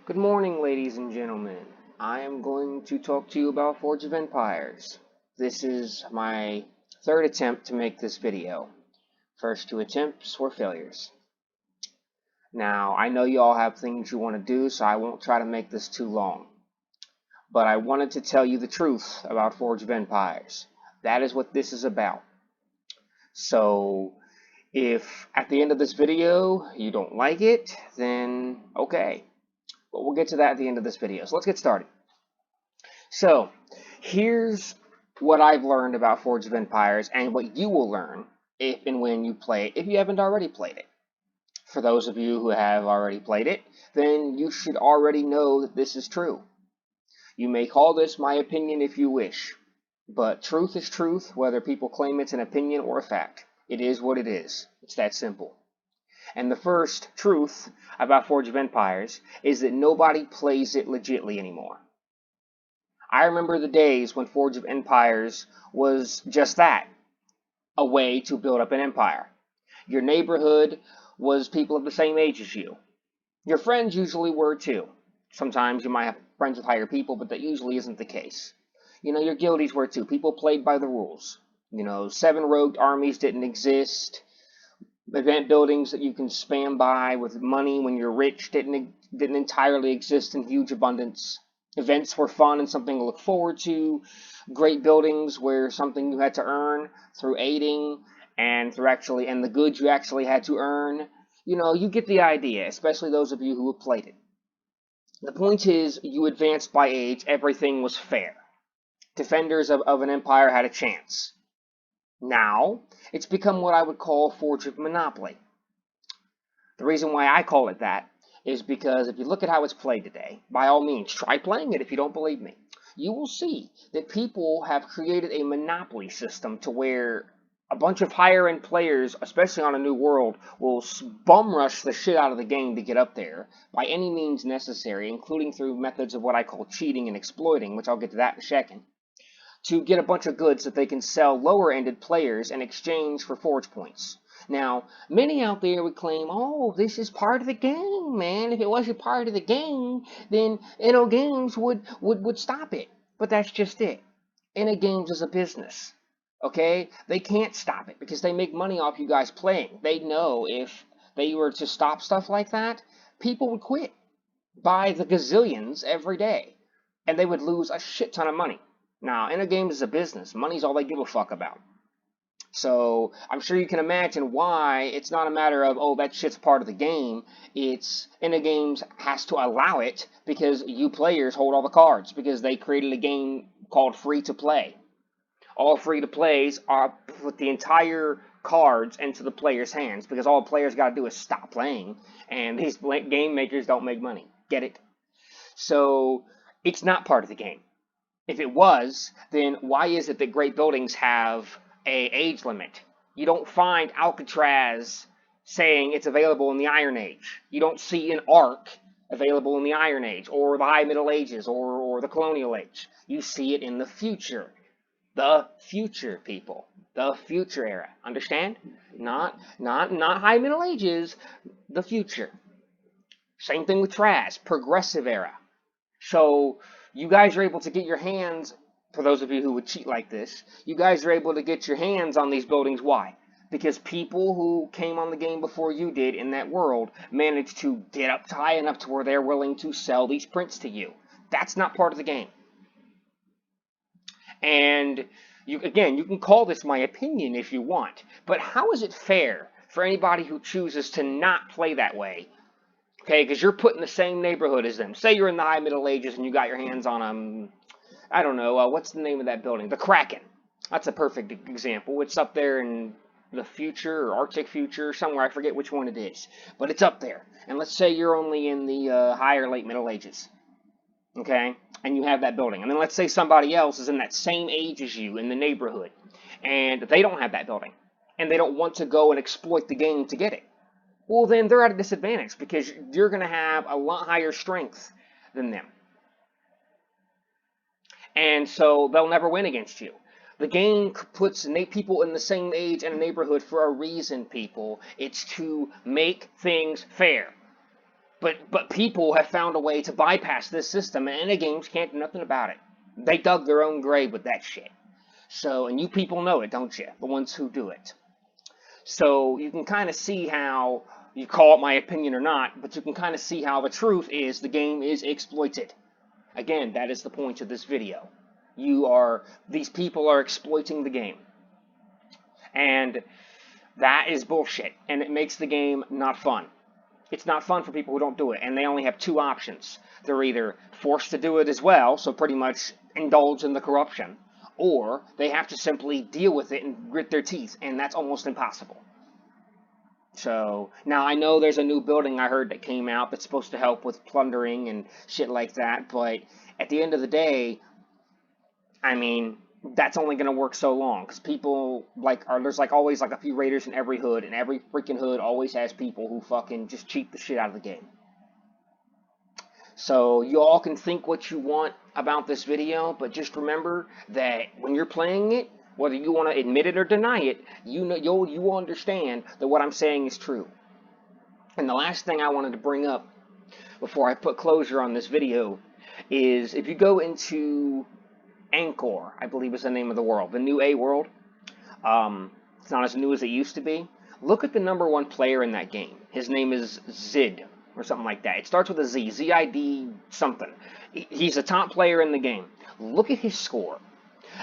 Good morning, ladies and gentlemen. I am going to talk to you about Forge of Empires. This is my third attempt to make this video. First two attempts were failures. Now, I know you all have things you want to do, so I won't try to make this too long. But I wanted to tell you the truth about Forge of Empires. That is what this is about. So, if at the end of this video you don't like it, then okay. But we'll get to that at the end of this video. So let's get started. So here's what I've learned about Forge of Empires and what you will learn if and when you play it, if you haven't already played it. For those of you who have already played it, then you should already know that this is true. You may call this my opinion if you wish, but truth is truth, whether people claim it's an opinion or a fact. It is what it is. It's that simple. And the first truth about Forge of Empires is that nobody plays it legitly anymore. I remember the days when Forge of Empires was just that, a way to build up an empire. Your neighborhood was people of the same age as you. Your friends usually were too. Sometimes you might have friends with higher people, but that usually isn't the case. Your guildies were too. People played by the rules. 7 rogue armies didn't exist. Event buildings that you can spam by with money when you're rich didn't entirely exist in huge abundance. Events were fun and something to look forward to. Great buildings were something you had to earn through aiding and the goods you actually had to earn. You get the idea, especially those of you who have played it. The point is, you advanced by age, everything was fair. Defenders of an empire had a chance. Now, it's become what I would call Forge of Monopoly. The reason why I call it that is because if you look at how it's played today, by all means, try playing it if you don't believe me. You will see that people have created a monopoly system to where a bunch of higher-end players, especially on a new world, will bum rush the shit out of the game to get up there by any means necessary, including through methods of what I call cheating and exploiting, which I'll get to that in a second, to get a bunch of goods that they can sell lower-ended players in exchange for forge points. Now, many out there would claim, oh, this is part of the game, man. If it wasn't part of the game, then Games would stop it. But that's just it. Games is a business, okay? They can't stop it because they make money off you guys playing. They know if they were to stop stuff like that, people would quit by the gazillions every day, and they would lose a shit ton of money. Now, Games is a business. Money's all they give a fuck about. So, I'm sure you can imagine why it's not a matter of, oh, that shit's part of the game. It's Games has to allow it because you players hold all the cards because they created a game called Free to Play. All free to plays are put the entire cards into the player's hands because all the players got to do is stop playing, and these game makers don't make money. Get it? So, it's not part of the game. If it was, then why is it that great buildings have a age limit? You don't find Alcatraz saying it's available in the Iron Age. You don't see an Ark available in the Iron Age, or the High Middle Ages, or the Colonial Age. You see it in the future. The future, people. The future era. Understand? Not High Middle Ages. The future. Same thing with Traz. Progressive era. So, you guys are able to get your hands, for those of you who would cheat like this, you guys are able to get your hands on these buildings. Why? Because people who came on the game before you did in that world managed to get up high enough to where they're willing to sell these prints to you. That's not part of the game. And, you can call this my opinion if you want, but how is it fair for anybody who chooses to not play that way? Okay, because you're put in the same neighborhood as them. Say you're in the High Middle Ages and you got your hands on, I don't know, what's the name of that building? The Kraken. That's a perfect example. It's up there in the future, or Arctic future, somewhere. I forget which one it is. But it's up there. And let's say you're only in the high or late Middle Ages. Okay? And you have that building. And then let's say somebody else is in that same age as you in the neighborhood. And they don't have that building. And they don't want to go and exploit the game to get it. Well, then they're at a disadvantage because you're going to have a lot higher strength than them. And so they'll never win against you. The game puts people in the same age and neighborhood for a reason, people. It's to make things fair. But people have found a way to bypass this system, and the games can't do nothing about it. They dug their own grave with that shit. So, and you people know it, don't you? The ones who do it. So you can kind of see how, you call it my opinion or not, but you can kind of see how the truth is the game is exploited. Again, that is the point of this video. These people are exploiting the game. And that is bullshit, and it makes the game not fun. It's not fun for people who don't do it, and they only have two options. They're either forced to do it as well, so pretty much indulge in the corruption, or they have to simply deal with it and grit their teeth, and that's almost impossible. So, now I know there's a new building I heard that came out that's supposed to help with plundering and shit like that, but at the end of the day, I mean, that's only going to work so long, because people, there's always a few raiders in every hood, and every freaking hood always has people who fucking just cheat the shit out of the game. So, you all can think what you want about this video, but just remember that when you're playing it, whether you want to admit it or deny it, you will understand that what I'm saying is true. And the last thing I wanted to bring up before I put closure on this video is if you go into Anchor, I believe is the name of the world, the new A world. It's not as new as it used to be. Look at the #1 player in that game. His name is Zid, or something like that. It starts with a Z, Z-I-D something. He's a top player in the game. Look at his score,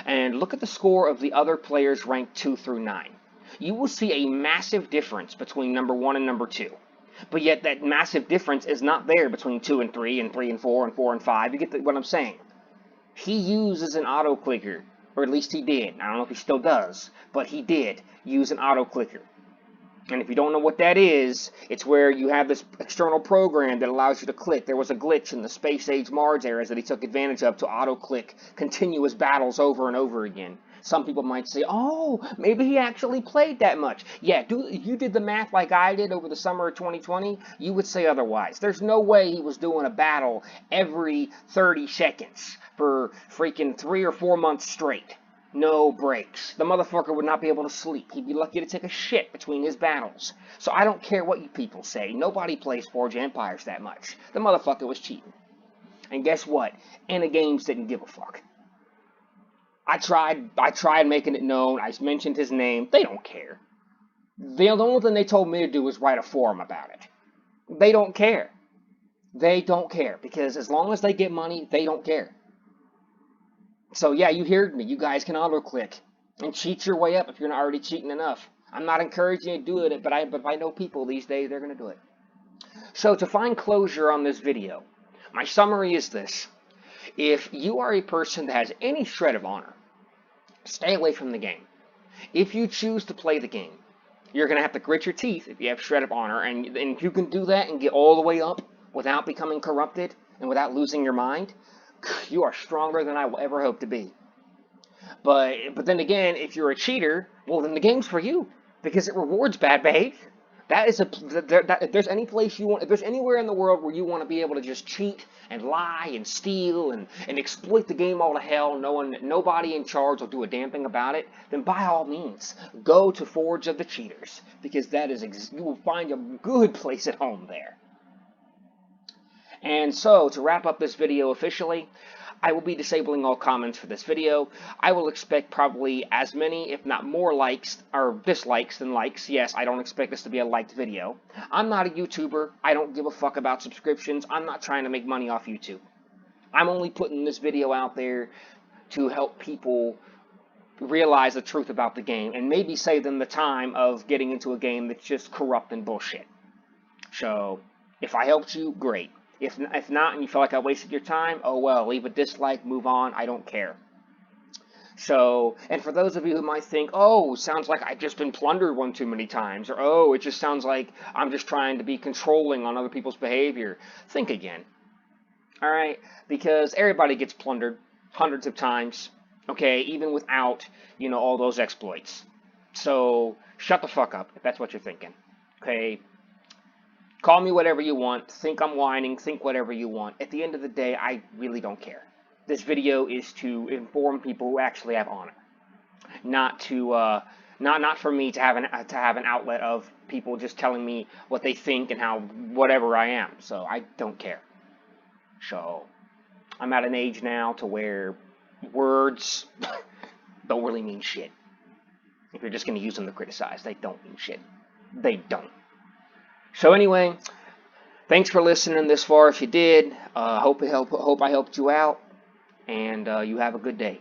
and look at the score of the other players ranked 2 through 9. You will see a massive difference between #1 and #2. But yet that massive difference is not there between 2 and 3, and 3 and 4, and 4 and 5. You get what I'm saying? He uses an auto clicker, or at least he did. I don't know if he still does, but he did use an auto clicker. And if you don't know what that is, it's where you have this external program that allows you to click. There was a glitch in the Space Age Mars eras that he took advantage of to auto click continuous battles over and over again. Some people might say, oh, maybe he actually played that much. Yeah, if you did the math like I did over the summer of 2020, you would say otherwise. There's no way he was doing a battle every 30 seconds for freaking 3 or 4 months straight. No breaks. The motherfucker would not be able to sleep. He'd be lucky to take a shit between his battles. So I don't care what you people say. Nobody plays Forge Empires that much. The motherfucker was cheating. And guess what? Games didn't give a fuck. I tried making it known. I mentioned his name. They don't care. The only thing they told me to do was write a forum about it. They don't care. They don't care. Because as long as they get money, they don't care. So yeah, you heard me. You guys can auto-click and cheat your way up if you're not already cheating enough. I'm not encouraging you to do it, but I know people these days, they're going to do it. So to find closure on this video, my summary is this. If you are a person that has any shred of honor, stay away from the game. If you choose to play the game, you're going to have to grit your teeth if you have shred of honor, and if you can do that and get all the way up without becoming corrupted and without losing your mind, you are stronger than I will ever hope to be. But then again, if you're a cheater, well, then the game's for you, because it rewards bad behavior. If there's any place you want, if there's anywhere in the world where you want to be able to just cheat and lie and steal and exploit the game all to hell, knowing that nobody in charge will do a damn thing about it, then by all means, go to Forge of the Cheaters, because you will find a good place at home there. And so, to wrap up this video officially, I will be disabling all comments for this video. I will expect probably as many, if not more likes, or dislikes than likes. Yes, I don't expect this to be a liked video. I'm not a YouTuber. I don't give a fuck about subscriptions. I'm not trying to make money off YouTube. I'm only putting this video out there to help people realize the truth about the game, and maybe save them the time of getting into a game that's just corrupt and bullshit. So, if I helped you, great. If not, and you feel like I wasted your time, oh well, leave a dislike, move on, I don't care. So, and for those of you who might think, oh, sounds like I've just been plundered one too many times, or oh, it just sounds like I'm just trying to be controlling on other people's behavior, think again. Alright? Because everybody gets plundered hundreds of times, okay, even without, all those exploits. So, shut the fuck up if that's what you're thinking, okay? Call me whatever you want, think I'm whining, think whatever you want. At the end of the day, I really don't care. This video is to inform people who actually have honor, not to Not for me to have an outlet of people just telling me what they think and how whatever I am. So I don't care. So I'm at an age now to where words don't really mean shit. If you're just going to use them to criticize, they don't mean shit. They don't. So anyway, thanks for listening this far. If you did, hope I helped you out, and you have a good day.